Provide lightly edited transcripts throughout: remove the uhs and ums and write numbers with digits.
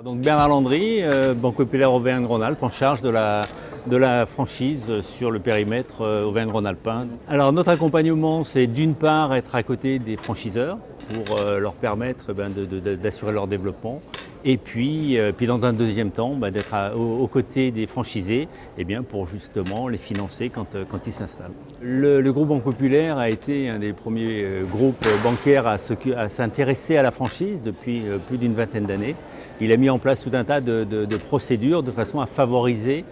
Donc Bernard Landry, Banque Populaire Auvergne-Rhône-Alpes, en charge de la franchise sur le périmètre Auvergne-Rhône-Alpin. Alors notre accompagnement, c'est d'une part être à côté des franchiseurs pour leur permettre d'assurer leur développement. Et puis dans un deuxième temps, d'être aux côtés des franchisés pour justement les financer quand ils s'installent. Le groupe Banque Populaire a été un des premiers groupes bancaires à s'intéresser à la franchise depuis plus d'une vingtaine d'années. Il a mis en place tout un tas de procédures de façon à favoriser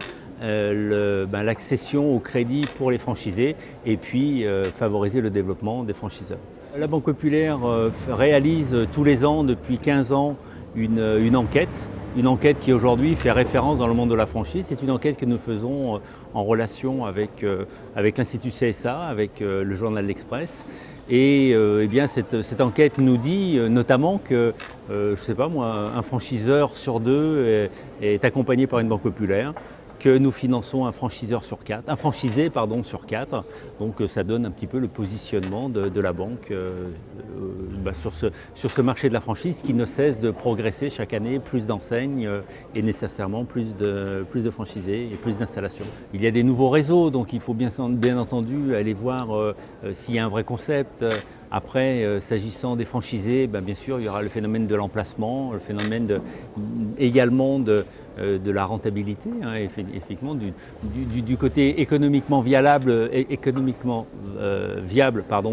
l'accession au crédit pour les franchisés et puis favoriser le développement des franchiseurs. La Banque Populaire réalise tous les ans depuis 15 ans une enquête qui aujourd'hui fait référence dans le monde de la franchise. C'est une enquête que nous faisons en relation avec l'Institut CSA, avec le journal L'Express. Et cette enquête nous dit notamment que, un franchiseur sur deux est accompagné par une banque populaire, que nous finançons un franchisé sur quatre. Donc ça donne un petit peu le positionnement de la banque sur ce marché de la franchise qui ne cesse de progresser chaque année, plus d'enseignes et nécessairement plus de franchisés et plus d'installations. Il y a des nouveaux réseaux, donc il faut bien entendu aller voir s'il y a un vrai concept. Après, s'agissant des franchisés, bien sûr, il y aura le phénomène de l'emplacement, le phénomène également de la rentabilité, effectivement, du côté économiquement viable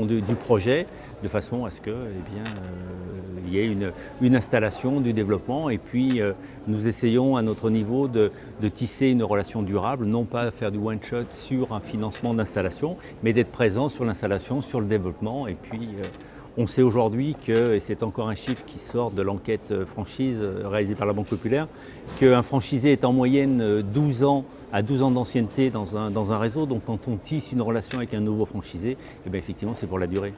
du projet, de façon à ce que il y ait une installation, du développement, et puis nous essayons à notre niveau de tisser une relation durable, non pas faire du one-shot sur un financement d'installation, mais d'être présent sur l'installation, sur le développement, et puis on sait aujourd'hui que, et c'est encore un chiffre qui sort de l'enquête franchise réalisée par la Banque Populaire, qu'un franchisé est en moyenne 12 ans d'ancienneté dans un réseau. Donc quand on tisse une relation avec un nouveau franchisé, effectivement c'est pour la durée.